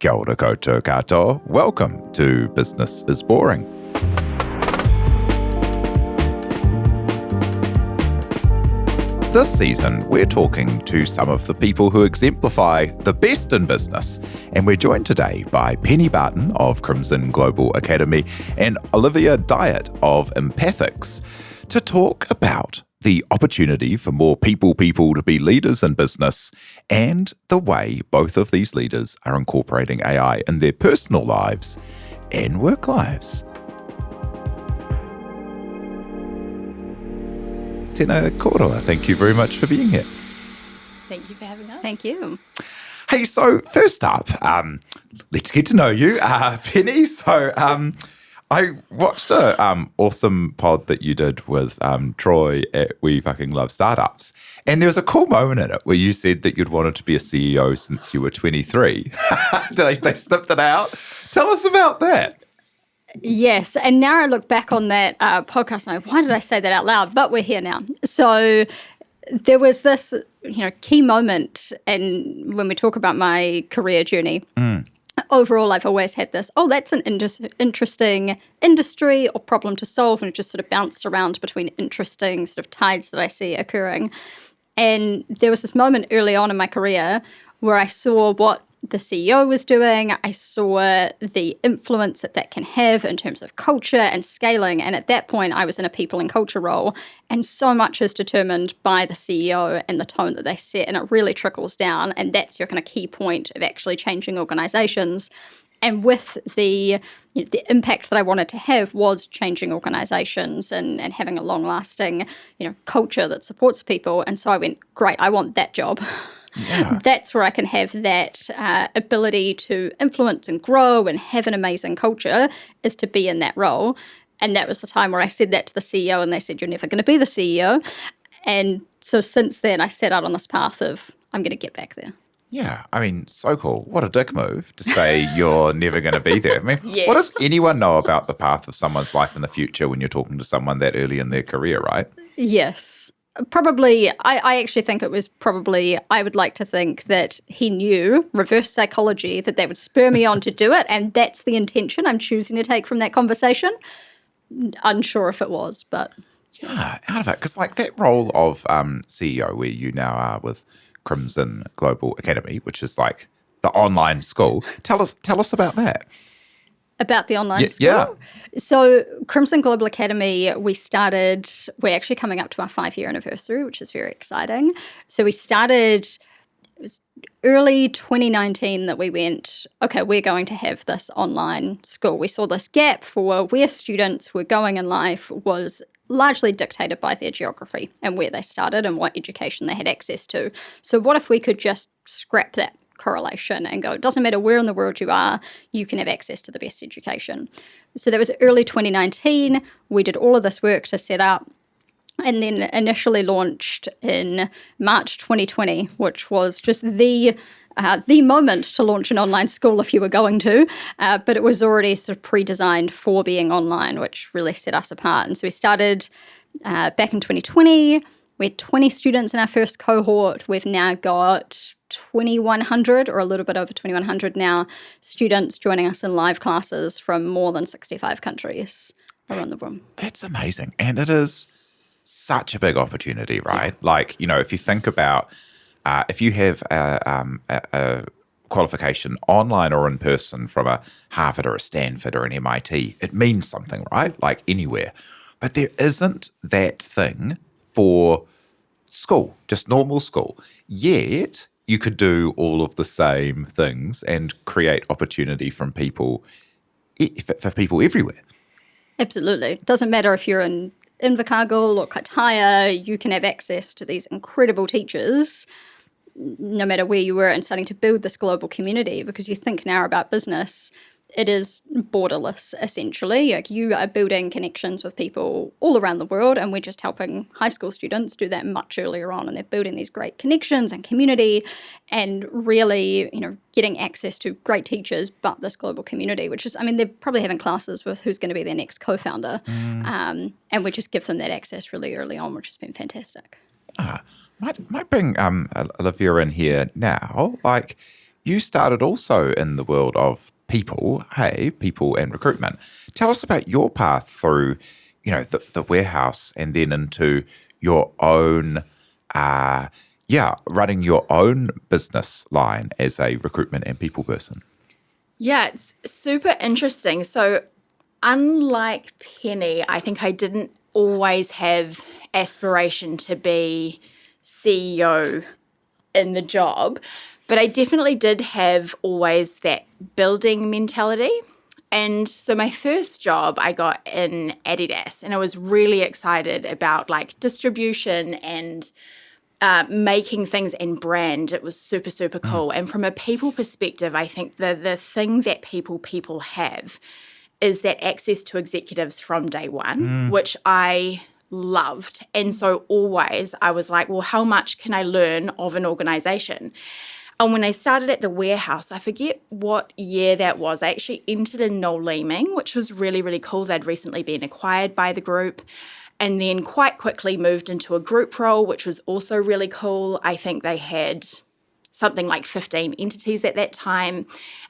Kia ora koutou katoa. Welcome to Business is Boring. This season, we're talking to some of the people who exemplify the best in business. And we're joined today by Pene Barton of Crimson Global Academy and Olivia Dyet of Empathix to talk about the opportunity for more people to be leaders in business and the way both of these leaders are incorporating AI in their personal lives and work lives. Tēnā koroa, thank you very much for being here. Thank you for having us. Thank you. Hey, so first up, let's get to know you, Pene. So I watched a awesome pod that you did with Troy at We Fucking Love Startups. And there was a cool moment in it where you said that you'd wanted to be a CEO since you were 23. They snipped it out. Tell us about that. Yes, and now I look back on that podcast and why did I say that out loud? But we're here now. So there was this, key moment, and when we talk about my career journey, overall I've always had this, that's an interesting industry or problem to solve, and it just sort of bounced around between interesting sort of tides that I see occurring. And there was this moment early on in my career where I saw what the CEO was doing. I saw the influence that can have in terms of culture and scaling. And at that point, I was in a people and culture role. And so much is determined by the CEO and the tone that they set. And it really trickles down. And that's your kind of key point of actually changing organizations. And with the impact that I wanted to have was changing organizations and having a long-lasting, culture that supports people. And so I went, great, I want that job. Yeah. That's where I can have that ability to influence and grow and have an amazing culture, is to be in that role. And that was the time where I said that to the CEO, and they said, you're never going to be the CEO. And so since then, I set out on this path of, I'm going to get back there. Yeah, I mean, so cool. What a dick move to say you're never going to be there. I mean, Yes. What does anyone know about the path of someone's life in the future when you're talking to someone that early in their career, right? Yes. Probably, I actually think it was probably, I would like to think that he knew, reverse psychology, that would spur me on to do it. And that's the intention I'm choosing to take from that conversation. Unsure if it was, but. Yeah, out of it. Because like that role of CEO where you now are with Crimson Global Academy, which is like the online school. Tell us about that. About the online school? Yeah. So Crimson Global Academy, we're actually coming up to our 5-year anniversary, which is very exciting. So we started, it was early 2019 that we went, okay, we're going to have this online school. We saw this gap for where students were going in life was largely dictated by their geography and where they started and what education they had access to. So what if we could just scrap that correlation and go, it doesn't matter where in the world you are, you can have access to the best education. So that was early 2019. We did all of this work to set up and then initially launched in March 2020, which was just the moment to launch an online school if you were going to, but it was already sort of pre-designed for being online, which really set us apart. And so we started back in 2020. We had 20 students in our first cohort. We've now got 2,100 or a little bit over 2,100 now students joining us in live classes from more than 65 countries around the world. That's amazing. And it is such a big opportunity, right? Yeah. Like, if you think about if you have a qualification online or in person from a Harvard or a Stanford or an MIT, it means something, right? Like anywhere. But there isn't that thing for school, just normal school. Yet you could do all of the same things and create opportunity from people, for people everywhere. Absolutely. It doesn't matter if you're in Invercargill or Kaitaia, you can have access to these incredible teachers no matter where you were, and starting to build this global community, because you think now about business, it is borderless, essentially. Like, you are building connections with people all around the world, and we're just helping high school students do that much earlier on, and they're building these great connections and community and really, getting access to great teachers, but this global community, which is, they're probably having classes with who's going to be their next co-founder, and we just give them that access really early on, which has been fantastic. Might bring Olivia in here now. Like, you started also in the world of people and recruitment. Tell us about your path through, the warehouse and then into your own, running your own business line as a recruitment and people person. Yeah, it's super interesting. So unlike Penny, I think I didn't always have aspiration to be CEO in the job, but I definitely did have always that building mentality. And so my first job I got in Adidas, and I was really excited about like distribution and making things and brand. It was super, super cool. And from a people perspective, I think the thing that people have is that access to executives from day one, which I loved. And so always I was like, well, how much can I learn of an organization? And when I started at the warehouse, I forget what year that was. I actually entered in Noel Leeming, which was really, really cool. They'd recently been acquired by the group. And then quite quickly moved into a group role, which was also really cool. I think they had something like 15 entities at that time.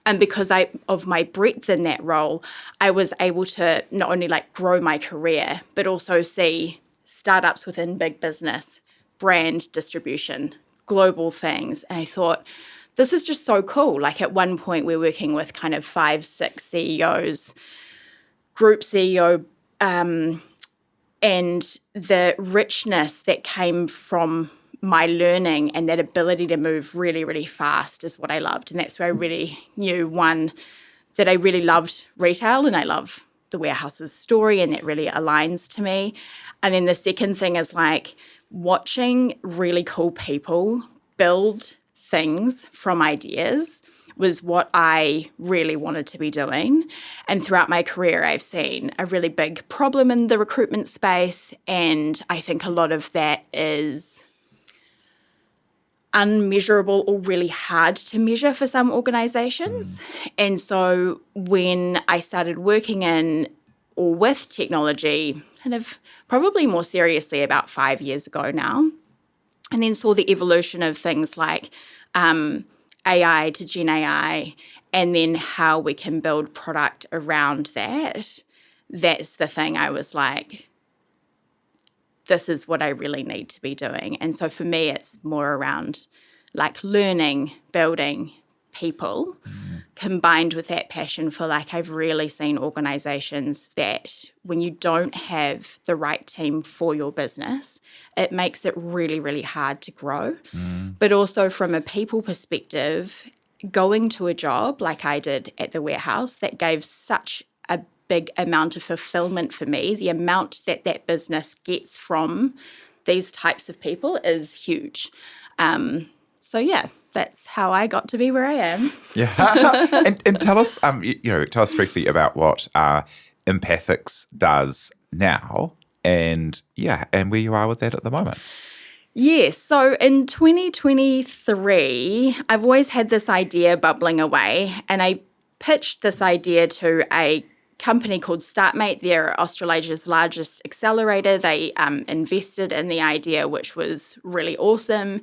And because of my breadth in that role, I was able to not only like grow my career, but also see startups within big business, brand distribution, global things. And I thought, this is just so cool. Like at one point, we're working with kind of 5-6 CEOs, group CEO, and the richness that came from my learning and that ability to move really, really fast is what I loved. And that's where I really knew, one, that I really loved retail and I love the warehouse's story, and that really aligns to me. And then the second thing is like watching really cool people build things from ideas was what I really wanted to be doing. And throughout my career, I've seen a really big problem in the recruitment space. And I think a lot of that is unmeasurable or really hard to measure for some organizations. And so when I started working in or with technology, kind of probably more seriously about 5 years ago now, and then saw the evolution of things like AI to Gen AI, and then how we can build product around that, that's the thing I was like, this is what I really need to be doing. And so for me, it's more around like learning, building people, combined with that passion for like, I've really seen organizations that when you don't have the right team for your business, it makes it really, really hard to grow. But also from a people perspective, going to a job like I did at the warehouse, that gave such a big amount of fulfillment for me. The amount that that business gets from these types of people is huge. So yeah, that's how I got to be where I am. Yeah, and tell us, tell us briefly about what Empathix does now, and where you are with that at the moment. Yes. So in 2023, I've always had this idea bubbling away, and I pitched this idea to a company called StartMate. They're Australasia's largest accelerator. They invested in the idea, which was really awesome,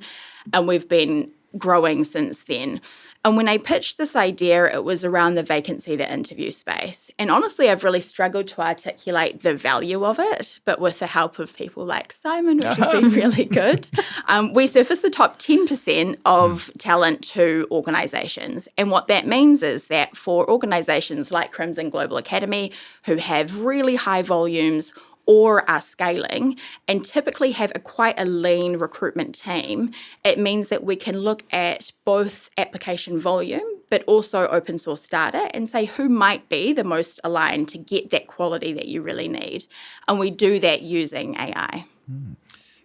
and we've been growing since then. And when I pitched this idea, it was around the vacancy to interview space. And honestly, I've really struggled to articulate the value of it, but with the help of people like Simon, which has been really good, we surface the top 10% of talent to organisations. And what that means is that for organisations like Crimson Global Academy, who have really high volumes or are scaling and typically have quite a lean recruitment team, it means that we can look at both application volume but also open source data and say who might be the most aligned to get that quality that you really need. And we do that using AI.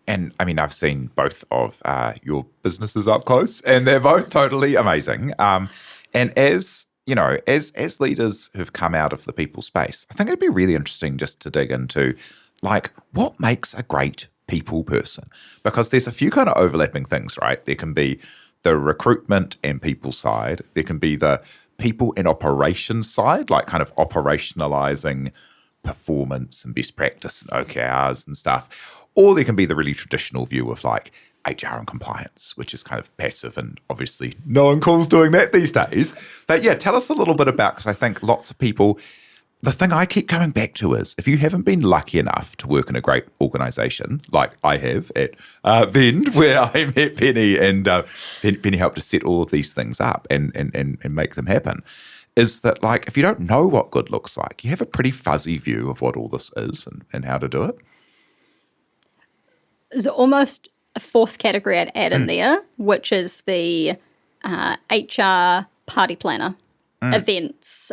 And I mean, I've seen both of your businesses up close, and they're both totally amazing. And as as leaders who've come out of the people space, I think it'd be really interesting just to dig into, like, what makes a great people person? Because there's a few kind of overlapping things, right? There can be the recruitment and people side. There can be the people and operations side, like kind of operationalizing performance and best practice and OKRs and stuff. Or there can be the really traditional view of like HR and compliance, which is kind of passive, and obviously no one calls doing that these days. But yeah, tell us a little bit about, because I think lots of people, the thing I keep coming back to is, if you haven't been lucky enough to work in a great organisation, like I have at Vend, where I met Penny, and Penny helped to set all of these things up and make them happen, is that, like, if you don't know what good looks like, you have a pretty fuzzy view of what all this is and how to do it. There's almost a fourth category I'd add in there, which is the HR party planner events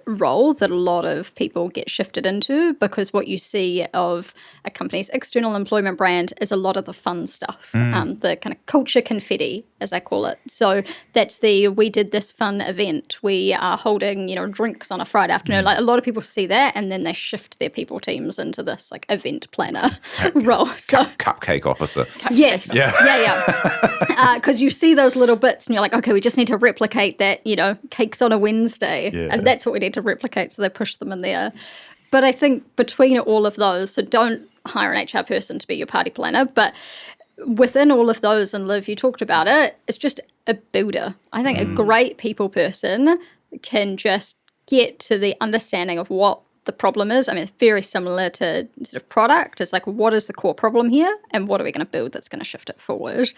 role that a lot of people get shifted into, because what you see of a company's external employment brand is a lot of the fun stuff, the kind of culture confetti, as I call it. So that's we did this fun event. We are holding, drinks on a Friday afternoon. Like, a lot of people see that, and then they shift their people teams into this like event planner role. So Cupcake officer. Yes. Yeah. Because you see those little bits and you're like, okay, we just need to replicate that, cakes on a Wednesday. Yeah. And that's what we need to replicate. So they push them in there. But I think between all of those, so don't hire an HR person to be your party planner, but within all of those, and Liv, you talked about it, it's just a builder. I think a great people person can just get to the understanding of what the problem is. I mean, it's very similar to sort of product. It's like, what is the core problem here, and what are we going to build that's going to shift it forward,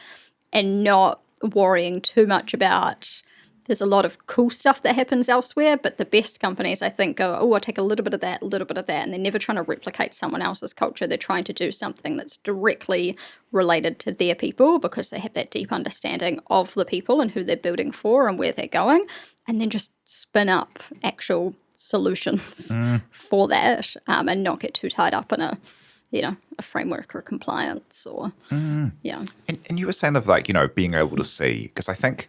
and not worrying too much about, there's a lot of cool stuff that happens elsewhere, but the best companies, I think, go, oh, I'll take a little bit of that, and they're never trying to replicate someone else's culture. They're trying to do something that's directly related to their people, because they have that deep understanding of the people and who they're building for and where they're going, and then just spin up actual solutions for that, and not get too tied up in a framework or compliance or, And you were saying of, like, being able to see, because I think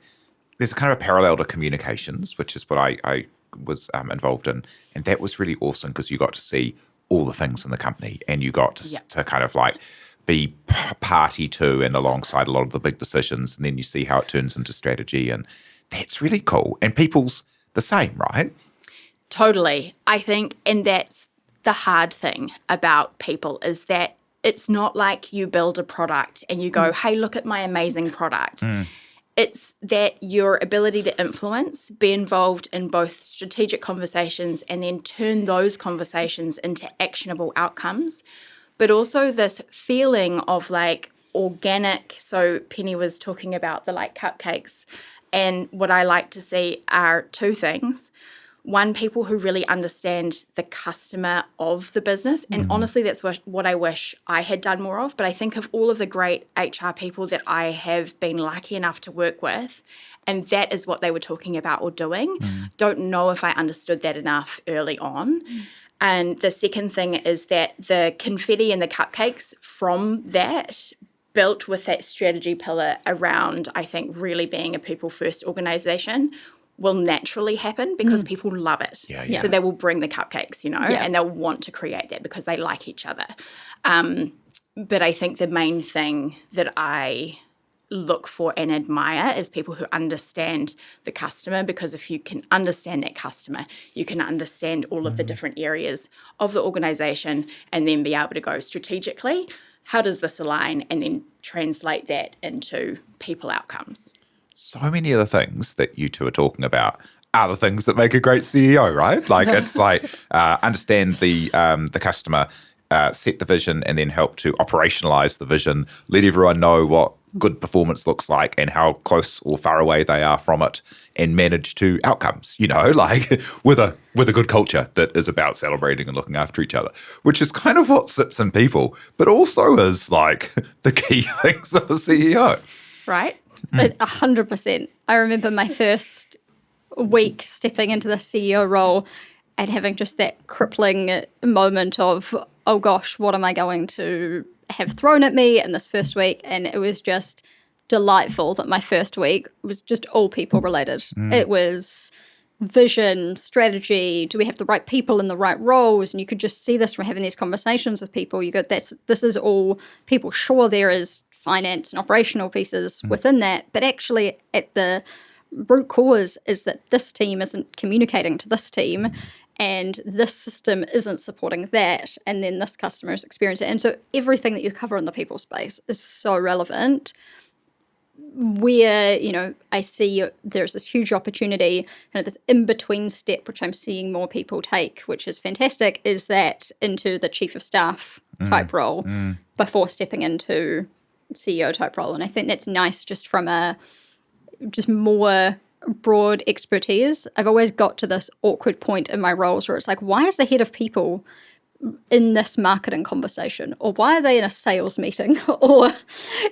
there's a kind of a parallel to communications, which is what I was involved in. And that was really awesome, because you got to see all the things in the company, and you got to kind of like be party to and alongside a lot of the big decisions. And then you see how it turns into strategy. And that's really cool. And people's the same, right? Totally. I think, and that's the hard thing about people, is that it's not like you build a product and you go, hey, look at my amazing product. It's that your ability to influence, be involved in both strategic conversations and then turn those conversations into actionable outcomes, but also this feeling of like organic. So Penny was talking about the like cupcakes, and what I like to see are two things. One, people who really understand the customer of the business. And honestly, that's what I wish I had done more of. But I think of all of the great HR people that I have been lucky enough to work with, and that is what they were talking about or doing. Don't know if I understood that enough early on. And the second thing is that the confetti and the cupcakes from that, built with that strategy pillar around, I think, really being a people-first organisation, will naturally happen because people love it. Yeah. So they will bring the cupcakes, and they'll want to create that because they like each other. But I think the main thing that I look for and admire is people who understand the customer, because if you can understand that customer, you can understand all of the different areas of the organisation, and then be able to go strategically, how does this align, and then translate that into people outcomes. So many of the things that you two are talking about are the things that make a great CEO, right? Like, it's like understand the customer, set the vision, and then help to operationalize the vision, let everyone know what good performance looks like and how close or far away they are from it, and manage to outcomes, like with a good culture that is about celebrating and looking after each other, which is kind of what sits in people, but also is like the key things of a CEO. Right? 100%. I remember my first week stepping into the CEO role and having just that crippling moment of, oh gosh, what am I going to have thrown at me in this first week? And it was just delightful that my first week was just all people related. It was vision, strategy, do we have the right people in the right roles? And you could just see this from having these conversations with people. You go, this is all people. Sure, there is finance and operational pieces within that, but actually at the root cause is that this team isn't communicating to this team, and this system isn't supporting that, and then this customer is experiencing it. And so everything that you cover in the people space is so relevant. Where, I see there's this huge opportunity, this in-between step, which I'm seeing more people take, which is fantastic, is that into the chief of staff type role before stepping into CEO type role. And I think that's nice just from a just more broad expertise. I've always got to this awkward point in my roles where it's like, why is the head of people in this marketing conversation, or why are they in a sales meeting, or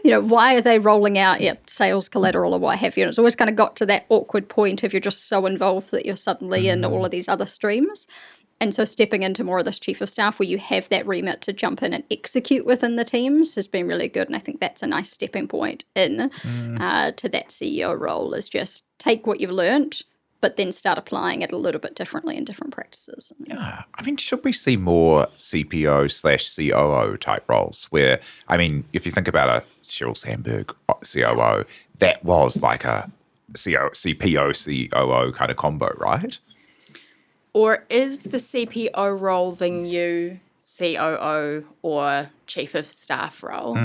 why are they rolling out sales collateral or what have you? And it's always kind of got to that awkward point if you're just so involved that you're suddenly in all of these other streams. And so stepping into more of this chief of staff where you have that remit to jump in and execute within the teams has been really good. And I think that's a nice stepping point in to that CEO role, is just take what you've learned, but then start applying it a little bit differently in different practices. Yeah. I mean, should we see more CPO/COO type roles where, I mean, if you think about a Sheryl Sandberg COO, that was like a CPO, COO kind of combo, right? Or is the CPO role the new COO or chief of staff role?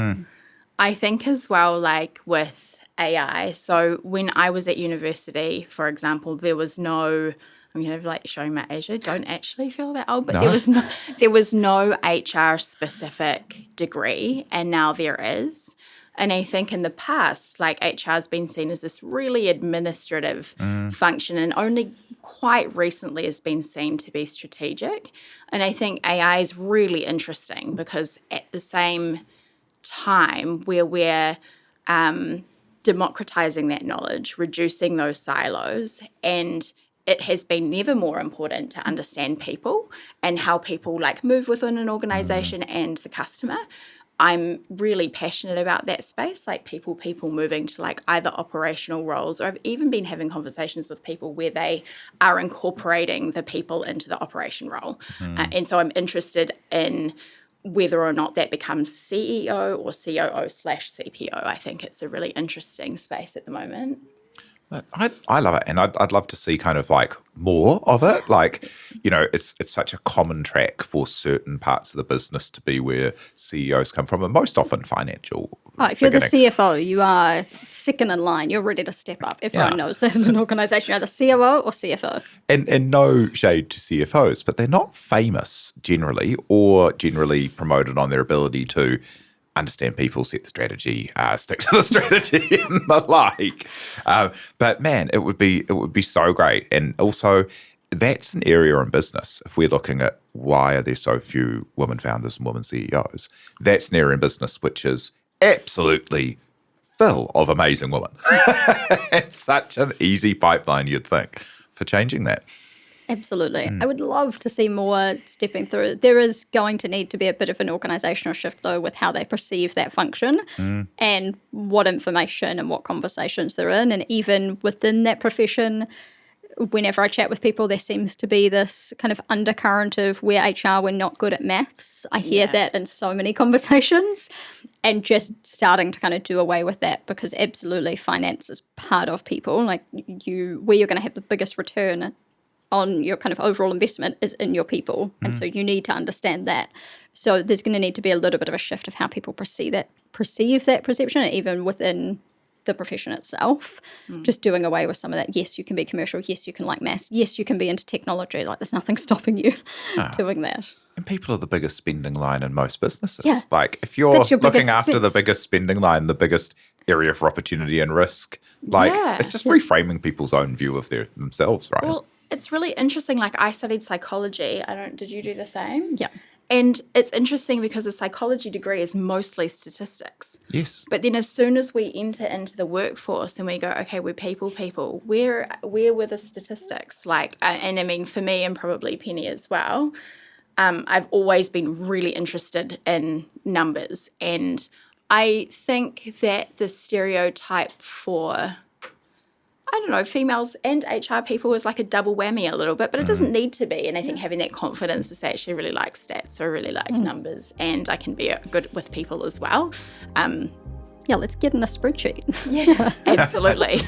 I think as well, like with AI. So when I was at university, for example, there was no, I'm kind of like showing my age. I don't actually feel that old, but there was no HR specific degree, and now there is. And I think in the past, like HR has been seen as this really administrative function, and only quite recently has been seen to be strategic. And I think AI is really interesting because at the same time where we're democratizing that knowledge, reducing those silos, and it has been never more important to understand people and how people like move within an organization and the customer. I'm really passionate about that space, like people moving to like either operational roles, or I've even been having conversations with people where they are incorporating the people into the operation role. And so I'm interested in whether or not that becomes CEO or COO/CPO. I think it's a really interesting space at the moment. I love it, and I'd love to see kind of like more of it. Like, it's such a common track for certain parts of the business to be where CEOs come from, and most often financial. Oh, if you're the CFO, you are second in line. You're ready to step up. Everyone knows that in an organization, you're either COO or CFO. And no shade to CFOs, but they're not famous generally, or generally promoted on their ability to understand people, set the strategy, stick to the strategy, and the like. But man, it would be so great. And also, that's an area in business. If we're looking at why are there so few women founders and women CEOs, that's an area in business which is absolutely full of amazing women. It's such an easy pipeline, you'd think, for changing that. Absolutely. I would love to see more stepping through. There is going to need to be a bit of an organizational shift, though, with how they perceive that function and what information and what conversations they're in. And even within that profession, whenever I chat with people, there seems to be this kind of undercurrent of where HR were not good at maths. I hear that in so many conversations, and just starting to kind of do away with that, because absolutely finance is part of people. Like where you're going to have the biggest return on your kind of overall investment is in your people. And so you need to understand that. So there's going to need to be a little bit of a shift of how people perceive that perception, even within the profession itself. Just doing away with some of that. Yes, you can be commercial. Yes, you can like maths. Yes, you can be into technology. Like there's nothing stopping you doing that. And people are the biggest spending line in most businesses. Yeah. Like if you're looking after the biggest spending line, the biggest area for opportunity and risk, like it's just reframing people's own view of themselves, right? Well, it's really interesting. Like I studied psychology. Did you do the same? Yeah. And it's interesting because a psychology degree is mostly statistics. Yes. But then as soon as we enter into the workforce and we go, okay, we're people, where were the statistics? Like, and I mean, for me and probably Penny as well, I've always been really interested in numbers. And I think that the stereotype for females and HR people is like a double whammy a little bit, but it doesn't need to be. And I think having that confidence to say, actually, I really like stats, or I really like numbers, and I can be good with people as well. Let's get in a spreadsheet. Yeah, absolutely.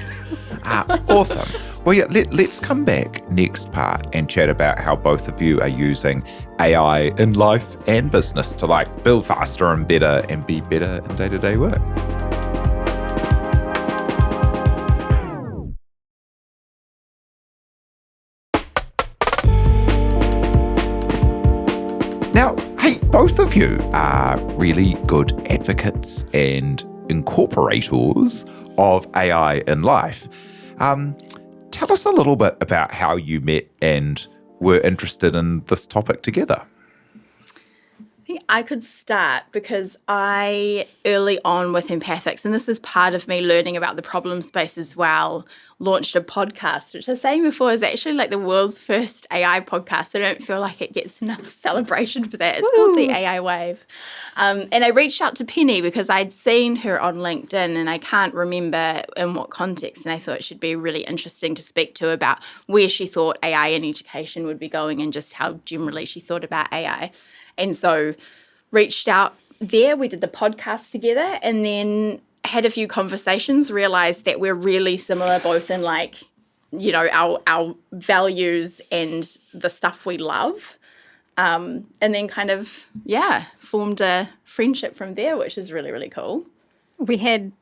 Awesome. Well, yeah, let's come back next part and chat about how both of you are using AI in life and business to like build faster and better and be better in day-to-day work. Now, hey, both of you are really good advocates and incorporators of AI in life. Tell us a little bit about how you met and were interested in this topic together. I think I could start because I, early on with Empathix, and this is part of me learning about the problem space as well, launched a podcast, which I was saying before is actually like the world's first AI podcast. I don't feel like it gets enough celebration for that. It's called the AI Wave. And I reached out to Penny because I'd seen her on LinkedIn and I can't remember in what context. And I thought it should be really interesting to speak to about where she thought AI in education would be going and just how generally she thought about AI. And so reached out there, we did the podcast together and then had a few conversations, realized that we're really similar both in like, you know, our values and the stuff we love. And then kind of, formed a friendship from there, which is really, really cool. We had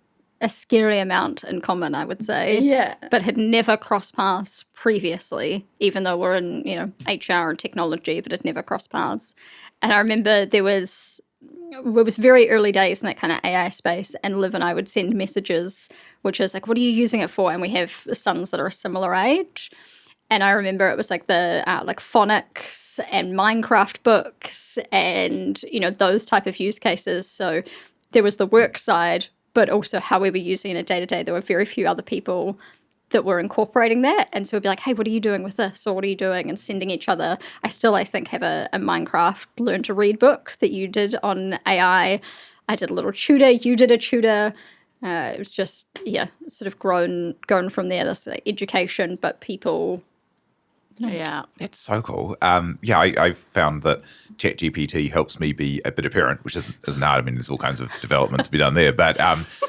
a scary amount in common, I would say. Yeah. But had never crossed paths previously, even though we're in, HR and technology, but had never crossed paths. And I remember it was very early days in that kind of AI space, and Liv and I would send messages, which is like, what are you using it for? And we have sons that are a similar age. And I remember it was like the like phonics and Minecraft books and, those type of use cases. So there was the work side, but also how we were using it day to day. There were very few other people that were incorporating that. And so we'd be like, hey, what are you doing with this? Or what are you doing? And sending each other. I think, have a Minecraft Learn to Read book that you did on AI. I did a little tutor. You did a tutor. It was just, sort of grown from there, this like, education, but people. Yeah. That's so cool. I found that ChatGPT helps me be a better parent, which isn't hard. I mean, there's all kinds of development to be done there. But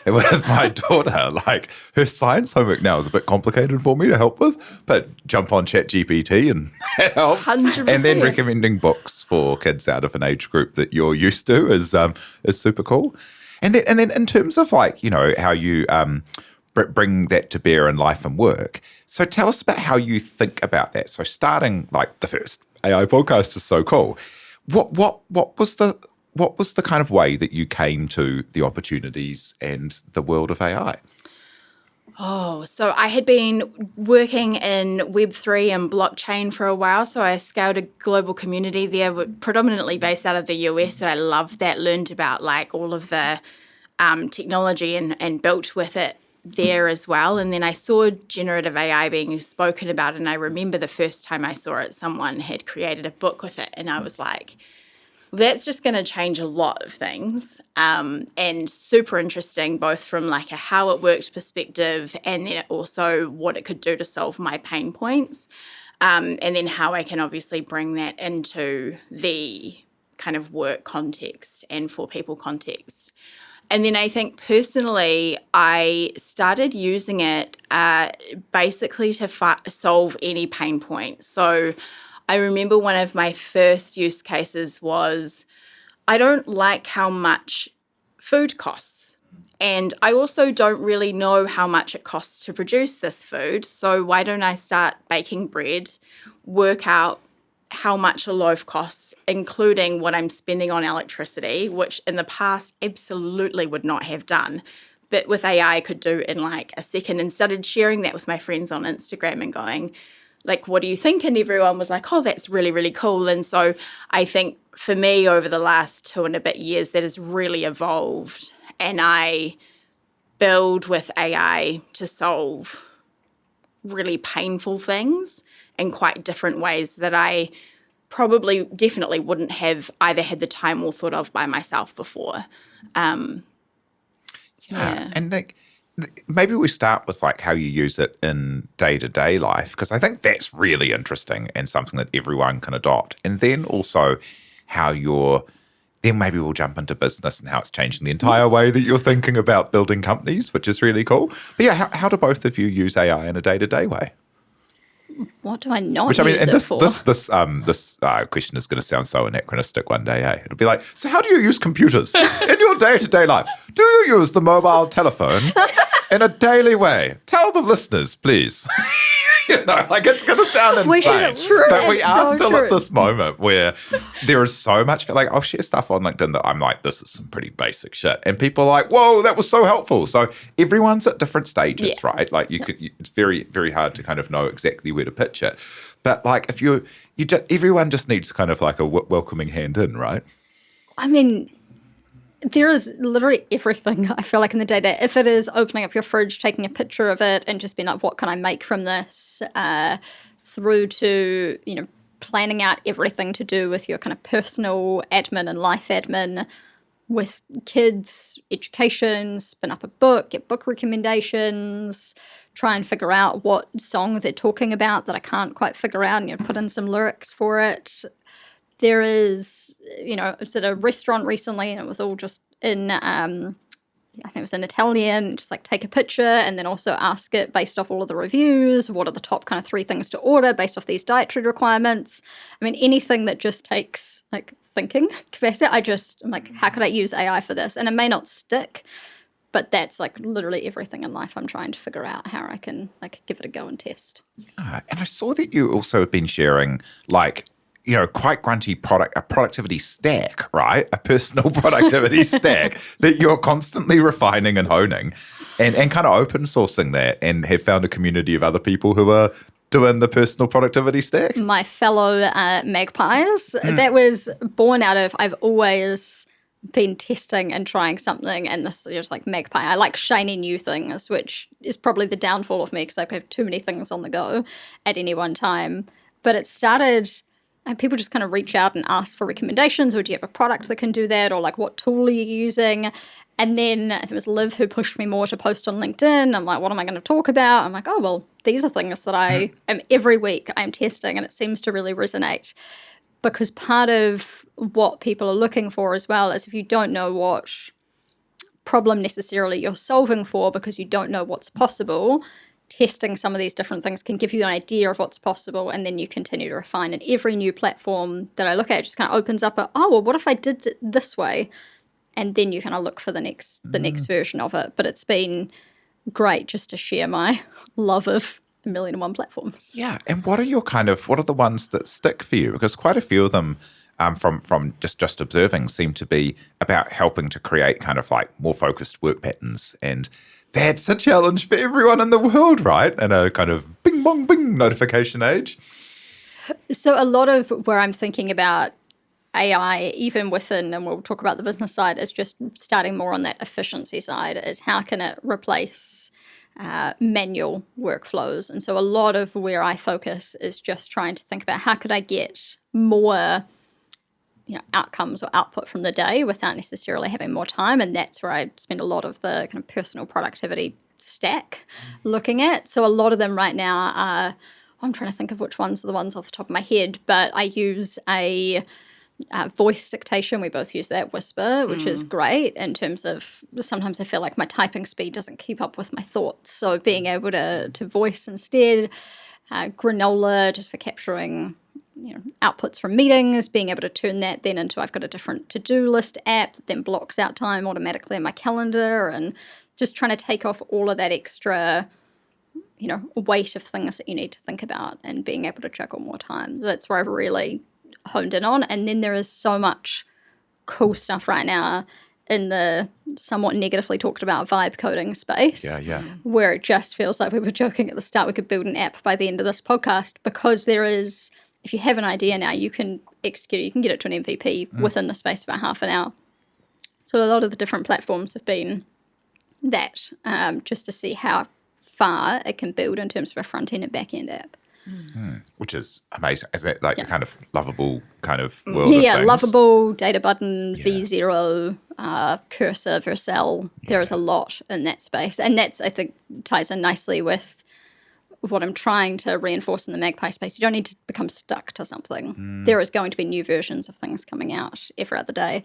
with my daughter, like her science homework now is a bit complicated for me to help with. But jump on ChatGPT and it helps. 100%. And then recommending books for kids out of an age group that you're used to is super cool. And then in terms of like, how you bring that to bear in life and work. So tell us about how you think about that. So starting like the first AI podcast is so cool. What was the kind of way that you came to the opportunities and the world of AI? Oh, so I had been working in Web3 and blockchain for a while. So I scaled a global community there, predominantly based out of the US. And I loved that, learned about like all of the technology and built with it there as well. And then I saw generative AI being spoken about, and I remember the first time I saw it, someone had created a book with it, and I was like, that's just going to change a lot of things, and super interesting, both from like a how it worked perspective, and then also what it could do to solve my pain points, and then how I can obviously bring that into the kind of work context and for people context. And then I think personally, I started using it basically to solve any pain point. So I remember one of my first use cases was, I don't like how much food costs. And I also don't really know how much it costs to produce this food. So why don't I start baking bread, work out how much a loaf costs, including what I'm spending on electricity, which in the past absolutely would not have done. But with AI, I could do in like a second, and started sharing that with my friends on Instagram and going, like, what do you think? And everyone was like, oh, that's really, really cool. And so I think for me over the last 2 and a bit years, that has really evolved. And I build with AI to solve really painful things in quite different ways that I definitely wouldn't have either had the time or thought of by myself before. And like, maybe we start with like how you use it in day-to-day life, because I think that's really interesting and something that everyone can adopt. And then also how you're then maybe we'll jump into business and how it's changing the entire way that you're thinking about building companies, which is really cool. But yeah, how do both of you use AI in a day-to-day way? What do I not Which I mean, use and it for? this question is going to sound so anachronistic one day. Hey, it'll be like, so how do you use computers in your day-to-day life? Do you use the mobile telephone in a daily way? Tell the listeners, please. Like it's going to sound insane, but we are still at this moment where there is so much. Like I'll share stuff on LinkedIn that I'm like, this is some pretty basic shit, and people are like, whoa, that was so helpful. So everyone's at different stages, right? Like it's very, very hard to kind of know exactly where to pitch it. But like if everyone just needs kind of like a welcoming hand in, right? I mean, there is literally everything, I feel like, in the day-to-day. If it is opening up your fridge, taking a picture of it, and just being like, what can I make from this, through to, planning out everything to do with your kind of personal admin and life admin with kids, education, spin up a book, get book recommendations, try and figure out what song they're talking about that I can't quite figure out, and put in some lyrics for it. There is, I was at a restaurant recently and it was all just in, I think it was in Italian, just like take a picture and then also ask it based off all of the reviews, what are the top kind of 3 things to order based off these dietary requirements. I mean, anything that just takes like thinking capacity, I'm like, how could I use AI for this? And it may not stick, but that's like literally everything in life I'm trying to figure out how I can like give it a go and test. And I saw that you also have been sharing like, quite grunty a productivity stack, right? A personal productivity stack that you're constantly refining and honing and kind of open sourcing that and have found a community of other people who are doing the personal productivity stack. My fellow magpies, that was born out of, I've always been testing and trying something, and this is just like magpie. I like shiny new things, which is probably the downfall of me because I have too many things on the go at any one time. But it started... and people just kind of reach out and ask for recommendations, or do you have a product that can do that, or like what tool are you using? And then it was Liv who pushed me more to post on LinkedIn. I'm like, what am I going to talk about? I'm like, oh, well, these are things that I am every week I'm testing, and it seems to really resonate. Because part of what people are looking for as well is if you don't know what problem necessarily you're solving for because you don't know what's possible, testing some of these different things can give you an idea of what's possible, and then you continue to refine. And every new platform that I look at just kind of opens up what if I did it this way? And then you kind of look for the next version of it. But it's been great just to share my love of 1,000,001 platforms. Yeah. And what are the ones that stick for you? Because quite a few of them from just observing seem to be about helping to create kind of like more focused work patterns, and that's a challenge for everyone in the world, right? In a kind of bing, bong, bing notification age. So a lot of where I'm thinking about AI, even within, and we'll talk about the business side, is just starting more on that efficiency side, is how can it replace manual workflows? And so a lot of where I focus is just trying to think about how could I get more outcomes or output from the day without necessarily having more time. And that's where I spend a lot of the kind of personal productivity stack looking at. So a lot of them right now are, I'm trying to think of which ones are the ones off the top of my head, but I use a voice dictation. We both use that, Whisper, which is great in terms of sometimes I feel like my typing speed doesn't keep up with my thoughts. So being able to voice instead, Granola just for capturing outputs from meetings, being able to turn that then into, I've got a different to-do list app that then blocks out time automatically in my calendar, and just trying to take off all of that extra, weight of things that you need to think about and being able to juggle more time. That's where I've really honed in on. And then there is so much cool stuff right now in the somewhat negatively talked about vibe coding space, where it just feels like we were joking at the start, we could build an app by the end of this podcast, because there is, if you have an idea now, you can execute it, you can get it to an MVP within the space of about half an hour. So a lot of the different platforms have been that, just to see how far it can build in terms of a front end and back end app. Which is amazing. Is that like the kind of lovable kind of world of things? Lovable, Data Button, V0, Cursor, Vercel. There is a lot in that space. And that's, I think, ties in nicely with what I'm trying to reinforce in the Magpie space, you don't need to become stuck to something. There is going to be new versions of things coming out every other day.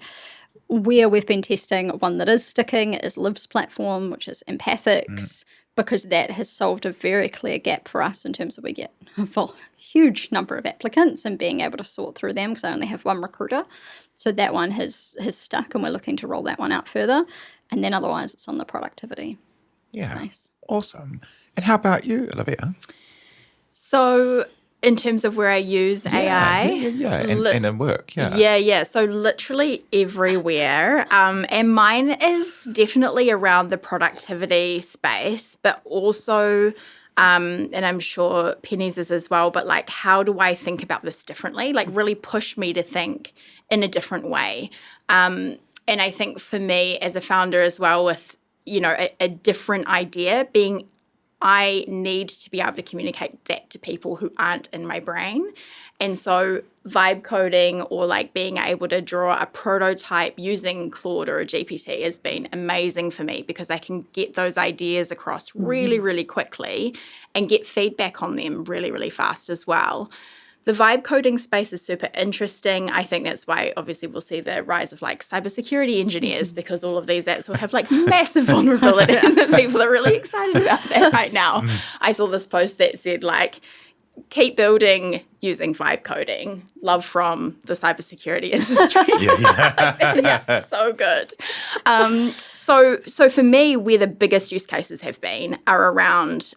Where we've been testing one that is sticking is Liv's platform, which is Empathix, because that has solved a very clear gap for us in terms of we get a huge number of applicants and being able to sort through them because I only have one recruiter. So that one has stuck and we're looking to roll that one out further. And then otherwise it's on the productivity space. Awesome. And how about you, Olivia? So in terms of where I use AI? And in work, So literally everywhere. And mine is definitely around the productivity space, but also, and I'm sure Penny's is as well, but like, how do I think about this differently? Like really push me to think in a different way. And I think for me as a founder as well with, a different idea being I need to be able to communicate that to people who aren't in my brain. And so vibe coding or like being able to draw a prototype using Claude or a GPT has been amazing for me because I can get those ideas across really, really quickly and get feedback on them really, really fast as well. The vibe coding space is super interesting. I think that's why obviously we'll see the rise of like cybersecurity engineers because all of these apps will have like massive vulnerabilities and people are really excited about that right now. I saw this post that said like, keep building using vibe coding. Love from the cybersecurity industry. So good. So for me, where the biggest use cases have been are around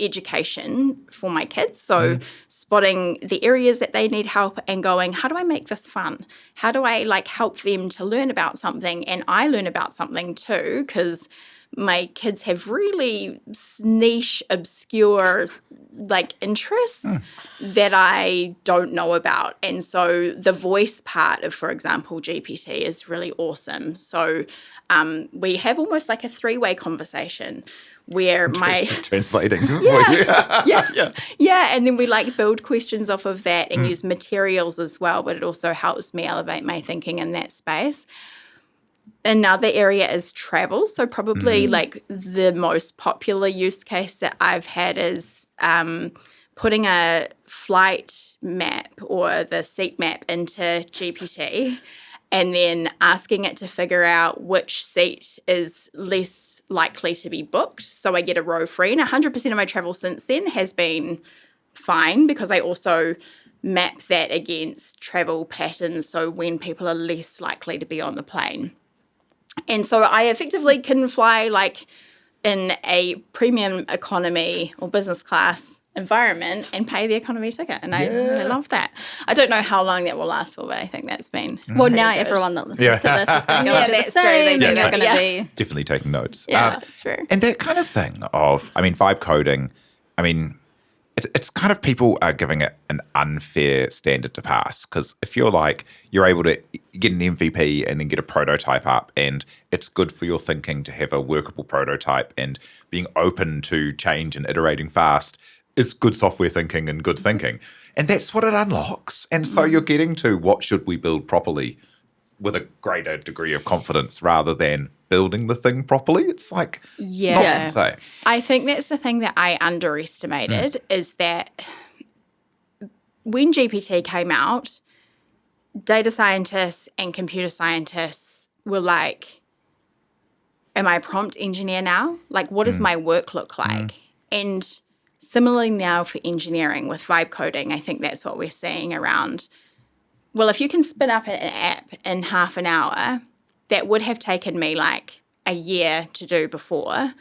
education for my kids. So spotting the areas that they need help and going, how do I make this fun? How do I like help them to learn about something and I learn about something too? Because my kids have really niche, obscure like interests that I don't know about. And so the voice part of, for example, GPT is really awesome. So we have almost like a three-way conversation where my translating and then we like build questions off of that and use materials as well, but it also helps me elevate my thinking in that space. Another area is travel. So probably like the most popular use case that I've had is putting a flight map or the seat map into GPT and then asking it to figure out which seat is less likely to be booked. So I get a row free. And 100% of my travel since then has been fine because I also map that against travel patterns. So when people are less likely to be on the plane. And so I effectively can fly like in a premium economy or business class environment and pay the economy ticket. And I love that. I don't know how long that will last for, but I think that's been well, now good. Everyone that listens to this is going to do the same. They're going to be definitely taking notes. Yeah, that's true. And that kind of thing of, vibe coding, it's kind of people are giving it an unfair standard to pass because if you're able to get an MVP and then get a prototype up and it's good for your thinking to have a workable prototype and being open to change and iterating fast is good software thinking and good thinking. And that's what it unlocks. And so you're getting to what should we build properly with a greater degree of confidence rather than building the thing properly. It's like nonsense. I think that's the thing that I underestimated is that when GPT came out, data scientists and computer scientists were like, am I a prompt engineer now? Like, what does my work look like? And similarly now for engineering with vibe coding, I think that's what we're seeing around, well, if you can spin up an app in half an hour, that would have taken me like a year to do before.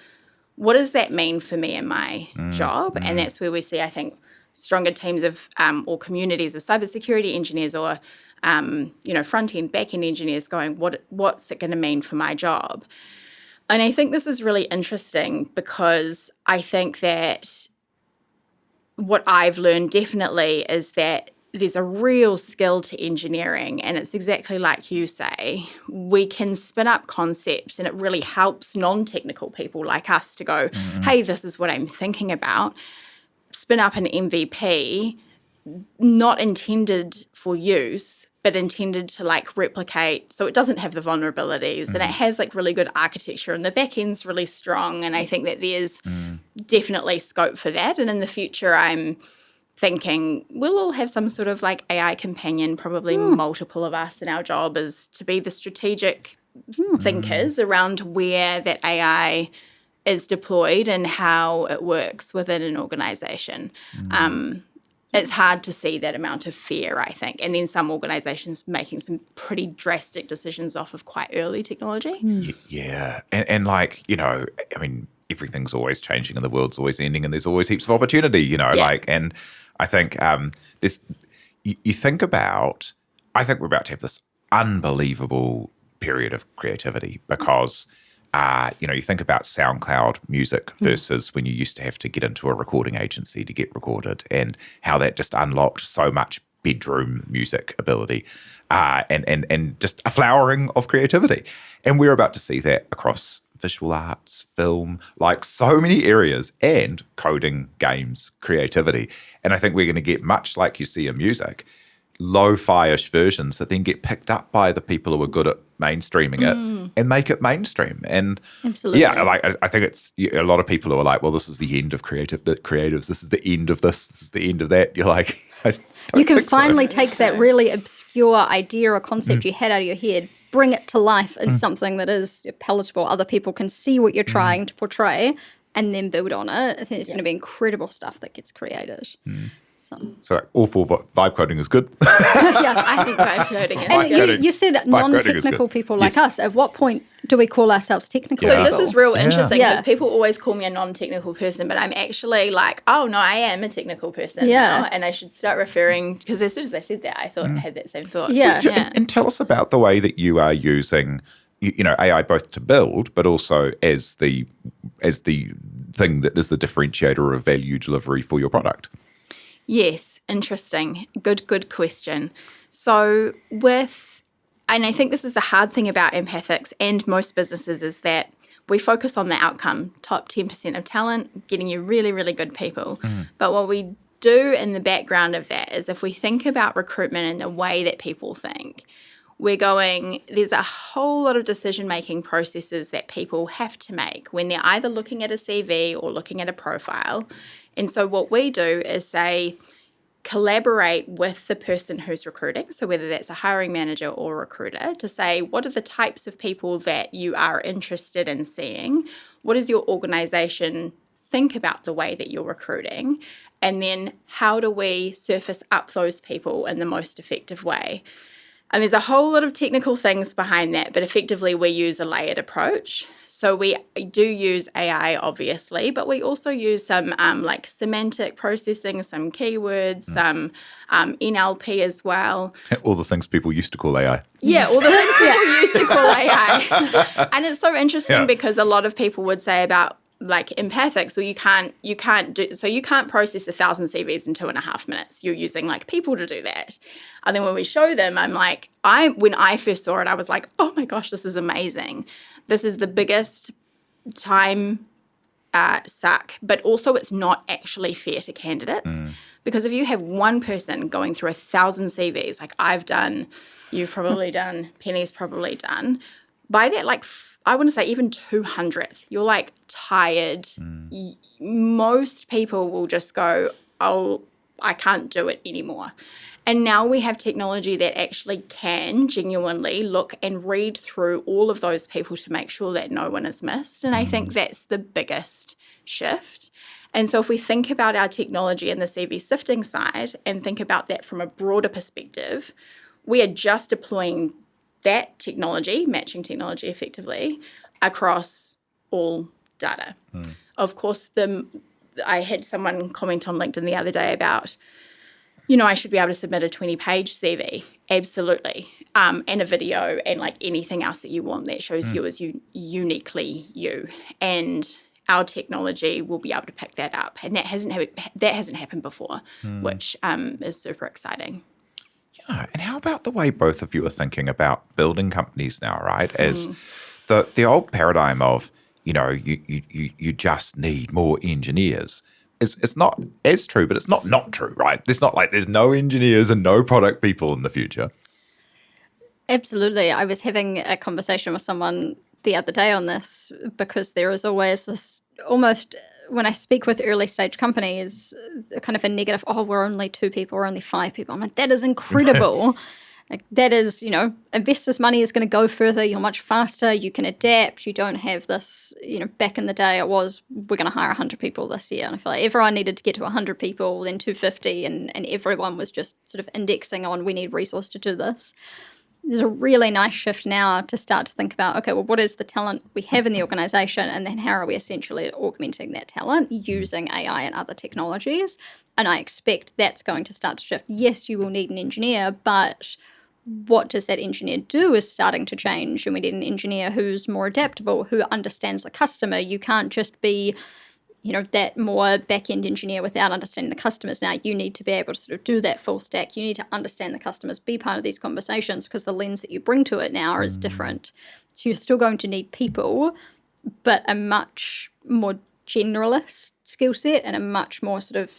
What does that mean for me in my job? And that's where we see, I think, stronger teams of or communities of cybersecurity engineers or, front-end, back-end engineers going, what's it going to mean for my job? And I think this is really interesting because I think that what I've learned definitely is that there's a real skill to engineering, and it's exactly like you say. We can spin up concepts, and it really helps non-technical people like us to go, hey, this is what I'm thinking about. Spin up an MVP, not intended for use, but intended to like replicate. So it doesn't have the vulnerabilities and it has like really good architecture and the back end's really strong. And I think that there's definitely scope for that. And in the future, I'm thinking we'll all have some sort of like AI companion, probably multiple of us, and our job is to be the strategic thinkers around where that AI is deployed and how it works within an organization. It's hard to see that amount of fear, I think. And then some organizations making some pretty drastic decisions off of quite early technology. Yeah. And like, I mean, everything's always changing and the world's always ending and there's always heaps of opportunity, and I think this, you think about, I think we're about to have this unbelievable period of creativity because, you think about SoundCloud music versus when you used to have to get into a recording agency to get recorded and how that just unlocked so much bedroom music ability and just a flowering of creativity. And we're about to see that across visual arts, film, like so many areas, and coding, games, creativity. And I think we're going to get much like you see in music, lo-fi-ish versions that then get picked up by the people who are good at mainstreaming it and make it mainstream. And absolutely, like I think it's a lot of people who are like, well, this is the end of creatives. This is the end of this. This is the end of that. You're like, you can finally take that really obscure idea or concept you had out of your head, bring it to life in something that is palatable. Other people can see what you're trying to portray and then build on it. I think it's going to be incredible stuff that gets created. So all for vibe coding is good. I think vibe coding is good. And you said non-technical people like us. At what point do we call ourselves technical? So this is real interesting because people always call me a non-technical person, but I'm actually like, oh no, I am a technical person now, and I should start referring, because as soon as I said that, I thought I had that same thought. And tell us about the way that you are using, AI both to build, but also as the thing that is the differentiator of value delivery for your product. Yes, interesting. Good question. So and I think this is a hard thing about Empathix and most businesses is that we focus on the outcome, top 10% of talent, getting you really, really good people. But what we do in the background of that is if we think about recruitment and the way that people think, there's a whole lot of decision-making processes that people have to make when they're either looking at a CV or looking at a profile. And so what we do is say, collaborate with the person who's recruiting, so whether that's a hiring manager or recruiter, to say, what are the types of people that you are interested in seeing? What does your organization think about the way that you're recruiting? And then how do we surface up those people in the most effective way? And there's a whole lot of technical things behind that, but effectively we use a layered approach. So we do use AI, obviously, but we also use some like semantic processing, some keywords, some NLP as well. All the things people used to call AI. Yeah, all the things people used to call AI. And it's so interesting because a lot of people would say about like Empathix, well, you can't process 1,000 CVs in 2.5 minutes. You're using like people to do that. And then when we show them, I'm like, when I first saw it, I was like, oh my gosh, this is amazing. This is the biggest time suck, but also it's not actually fair to candidates. Because if you have one person going through 1,000 CVs, like I've done, you've probably done, Penny's probably done, by that, like, I want to say even 200th, you're like tired. Most people will just go, oh, I can't do it anymore. And now we have technology that actually can genuinely look and read through all of those people to make sure that no one is missed. And I think that's the biggest shift. And so if we think about our technology in the CV sifting side and think about that from a broader perspective, we are just deploying that technology, matching technology effectively, across all data. Of course, I had someone comment on LinkedIn the other day about, I should be able to submit a 20-page CV. Absolutely. And a video and like anything else that you want that shows you as uniquely you. And our technology will be able to pick that up. And that hasn't happened before, which is super exciting. Yeah, and how about the way both of you are thinking about building companies now, right? As the old paradigm of, you just need more engineers. It's not as true, but it's not true, right? It's not like there's no engineers and no product people in the future. Absolutely. I was having a conversation with someone the other day on this because there is always this almost, when I speak with early stage companies, kind of a negative, oh, we're only 2 people, we're only 5 people. I'm like, that is incredible. Like that is, investors' money is going to go further. You're much faster. You can adapt. You don't have this, back in the day it was, we're going to hire 100 people this year. And I feel like everyone needed to get to 100 people, then 250, and everyone was just sort of indexing on, we need resource to do this. There's a really nice shift now to start to think about, okay, well, what is the talent we have in the organization? And then how are we essentially augmenting that talent using AI and other technologies? And I expect that's going to start to shift. Yes, you will need an engineer, but what does that engineer do is starting to change. And we need an engineer who's more adaptable, who understands the customer. You can't just be that more back-end engineer without understanding the customers. Now you need to be able to sort of do that full stack. You need to understand the customers, be part of these conversations, because the lens that you bring to it now is different. So you're still going to need people, but a much more generalist skill set and a much more sort of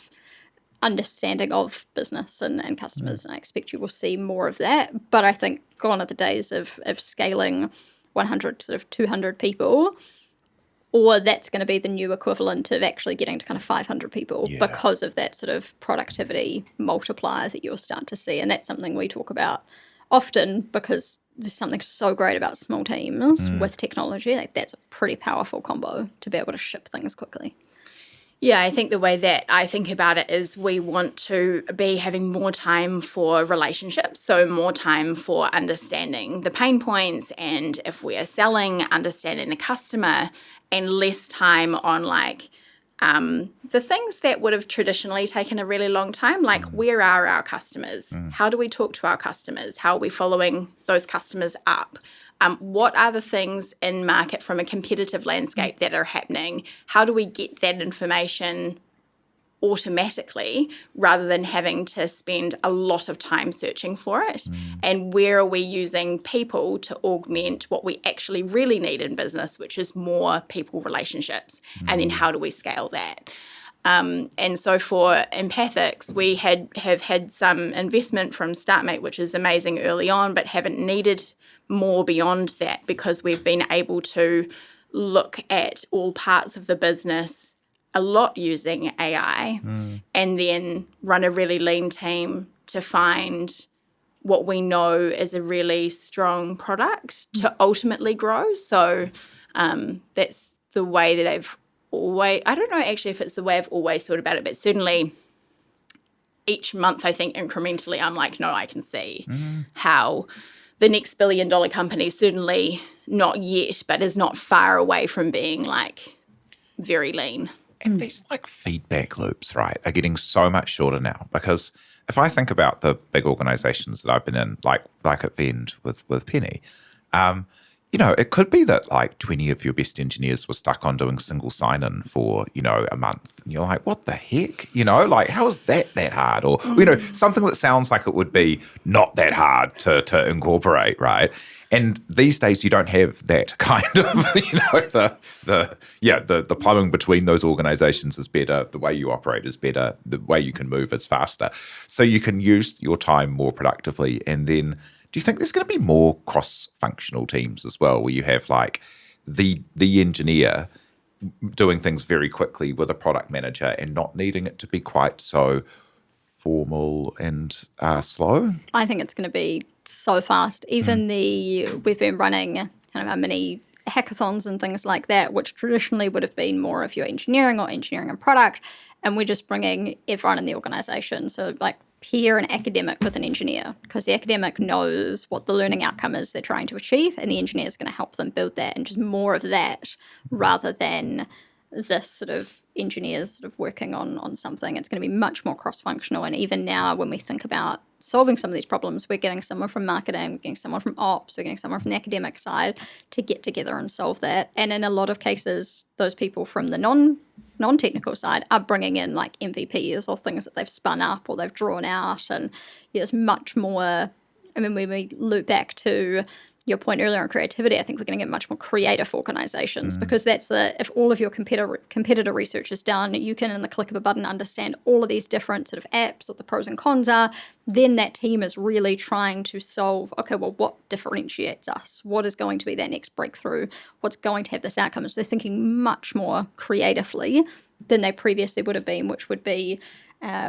understanding of business and customers. And I expect you will see more of that. But I think gone are the days of scaling 100, sort of 200 people, or that's going to be the new equivalent of actually getting to kind of 500 people because of that sort of productivity multiplier that you'll start to see. And that's something we talk about often because there's something so great about small teams with technology. Like that's a pretty powerful combo to be able to ship things quickly. Yeah, I think the way that I think about it is we want to be having more time for relationships, so more time for understanding the pain points, and if we are selling, understanding the customer, and less time on the things that would have traditionally taken a really long time, like where are our customers? How do we talk to our customers? How are we following those customers up? What are the things in market from a competitive landscape that are happening? How do we get that information automatically rather than having to spend a lot of time searching for it? And where are we using people to augment what we actually really need in business, which is more people relationships? And then how do we scale that? And so for Empathix, we have had some investment from StartMate, which is amazing early on, but haven't needed more beyond that because we've been able to look at all parts of the business a lot using AI and then run a really lean team to find what we know is a really strong product to ultimately grow. So that's the way that I've always, I don't know actually if it's the way I've always thought about it, but certainly each month I think incrementally I'm like, no, I can see how the next billion-dollar company, certainly not yet, but is not far away from being very lean. And these feedback loops, right, are getting so much shorter now because if I think about the big organizations that I've been in, like at Vend with Penny, it could be that 20 of your best engineers were stuck on doing single sign-in for, a month. And you're like, what the heck? How is that hard? Or, something that sounds like it would be not that hard to incorporate, right? And these days you don't have that kind of, the plumbing between those organizations is better. The way you operate is better. The way you can move is faster. So you can use your time more productively. And then do you think there's going to be more cross-functional teams as well, where you have the engineer doing things very quickly with a product manager and not needing it to be quite so formal and slow? I think it's going to be so fast. Even we've been running kind of our mini hackathons and things like that, which traditionally would have been more of your engineering or engineering and product, and we're just bringing everyone in the organization. So peer an academic with an engineer, because the academic knows what the learning outcome is they're trying to achieve, and the engineer is going to help them build that, and just more of that rather than this sort of engineers sort of working on something. It's going to be much more cross-functional. And even now when we think about solving some of these problems, we're getting someone from marketing, we're getting someone from ops, we're getting someone from the academic side to get together and solve that. And in a lot of cases, those people from the non-technical side are bringing in MVPs or things that they've spun up or they've drawn out. And there's much more, when we loop back to your point earlier on creativity, I think we're going to get much more creative organizations because that's if all of your competitor research is done, you can, in the click of a button, understand all of these different sort of apps, what the pros and cons are. Then that team is really trying to solve, okay, well, what differentiates us? What is going to be that next breakthrough? What's going to have this outcome? So they're thinking much more creatively than they previously would have been, which would be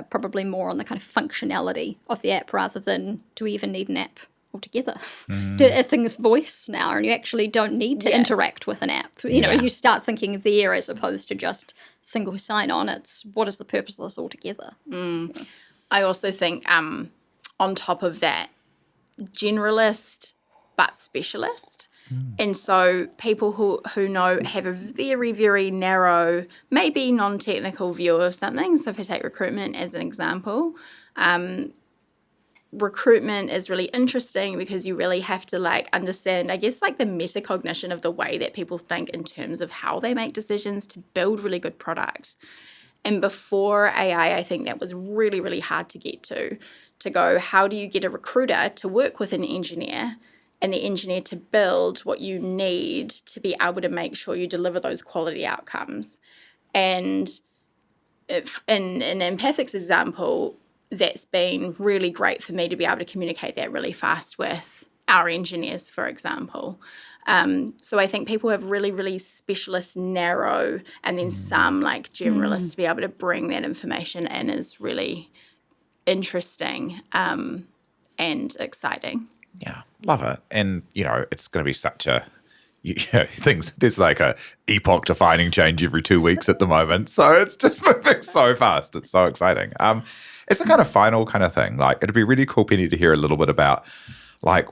probably more on the kind of functionality of the app rather than, do we even need an app altogether? Are things voice now, and you actually don't need to interact with an app? You know, you start thinking there as opposed to just single sign-on. It's what is the purpose of this altogether? I also think on top of that, generalist but specialist. And so people who know have a very, very narrow, maybe non-technical view of something. So if I take recruitment as an example, recruitment is really interesting because you really have to understand, I guess, the metacognition of the way that people think in terms of how they make decisions to build really good product. And before AI, I think that was really, really hard to get to go, how do you get a recruiter to work with an engineer and the engineer to build what you need to be able to make sure you deliver those quality outcomes. And if in Empathix's example, that's been really great for me to be able to communicate that really fast with our engineers, for example. So I think people have really, really specialist, narrow, and then some generalists to be able to bring that information in is really interesting and exciting. Yeah, love it. And, it's going to be such a, there's a epoch-defining change every 2 weeks at the moment. So it's just moving so fast. It's so exciting. It's a kind of final kind of thing. It'd be really cool, Penny, to hear a little bit about,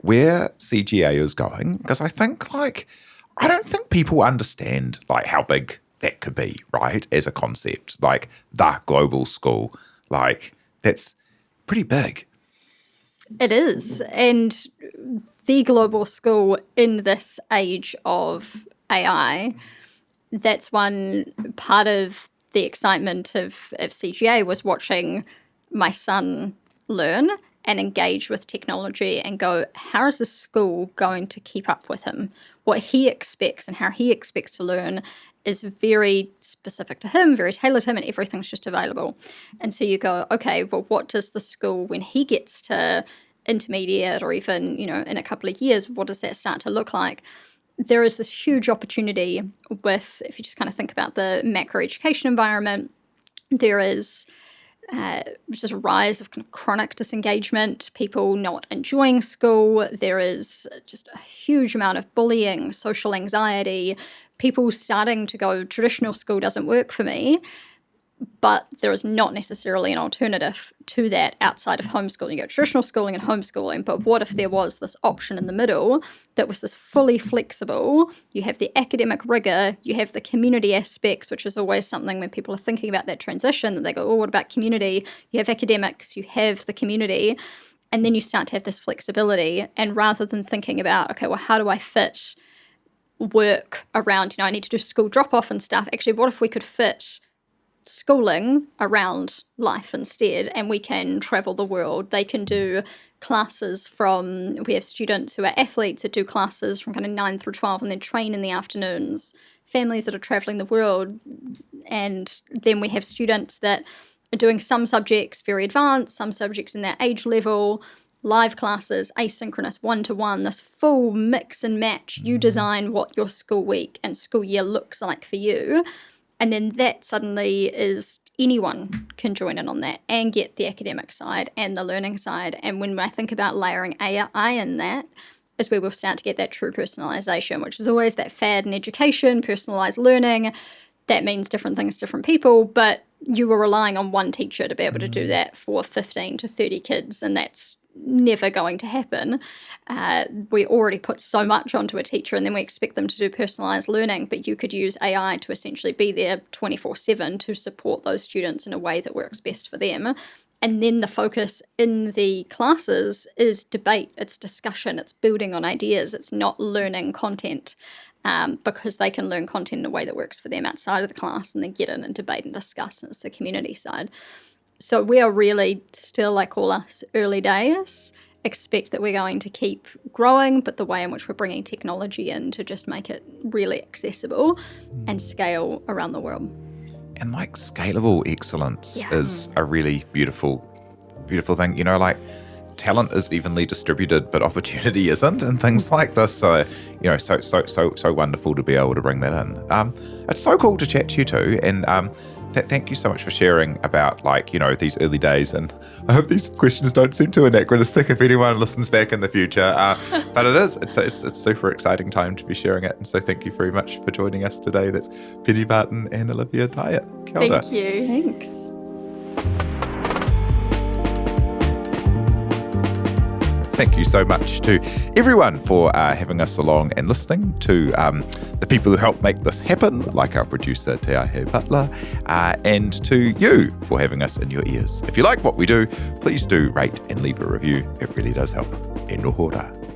where CGA is going. Because I think, I don't think people understand, how big that could be, right, as a concept. The global school, that's pretty big. It is. And the global school in this age of AI, that's one part of the excitement of CGA was watching my son learn and engage with technology and go, how is the school going to keep up with him? What he expects and how he expects to learn is very specific to him, very tailored to him, and everything's just available. And so you go, okay, well, what does the school, when he gets to intermediate or even, in a couple of years, what does that start to look like? There is this huge opportunity with, if you just kind of think about the macro education environment, there is just a rise of kind of chronic disengagement, people not enjoying school. There is just a huge amount of bullying, social anxiety, people starting to go, traditional school doesn't work for me. But there is not necessarily an alternative to that outside of homeschooling. You got traditional schooling and homeschooling, but what if there was this option in the middle that was this fully flexible? You have the academic rigor, you have the community aspects, which is always something when people are thinking about that transition, that they go, oh, what about community? You have academics, you have the community, and then you start to have this flexibility. And rather than thinking about, okay, well, how do I fit work around, I need to do school drop-off and stuff. Actually, what if we could fit schooling around life instead, and we can travel the world? They can do classes we have students who are athletes that do classes from kind of 9 through 12 and then train in the afternoons, families that are traveling the world, and then we have students that are doing some subjects very advanced, some subjects in their age level, live classes, asynchronous, one-to-one, this full mix and match. You design what your school week and school year looks like for you. And then that suddenly is anyone can join in on that and get the academic side and the learning side. And when I think about layering AI in that, is where we'll start to get that true personalization, which is always that fad in education, personalized learning. That means different things to different people, but you were relying on one teacher to be able to do that for 15 to 30 kids, and that's never going to happen. We already put so much onto a teacher, and then we expect them to do personalized learning, but you could use AI to essentially be there 24/7 to support those students in a way that works best for them. And then the focus in the classes is debate, it's discussion, it's building on ideas, it's not learning content, because they can learn content in a way that works for them outside of the class and then get in and debate and discuss, and it's the community side. So we are really still, like all us, early days. expect that we're going to keep growing, but the way in which we're bringing technology in to just make it really accessible and scale around the world. And like scalable excellence is a really beautiful thing. You know, like talent is evenly distributed, but opportunity isn't, and things like this. So, you know, so wonderful to be able to bring that in. It's so cool to chat to you too, and thank you so much for sharing about, like, you know, these early days. And I hope these questions don't seem too anachronistic if anyone listens back in the future. But it's a super exciting time to be sharing it. And so thank you very much for joining us today. That's Pene Barton and Olivia Dyet. Kia ora. Thank you. Thanks. Thank you so much to everyone for having us along and listening, to the people who helped make this happen, like our producer, Te Ahe Butler, and to you for having us in your ears. If you like what we do, please do rate and leave a review. It really does help. E noho rā.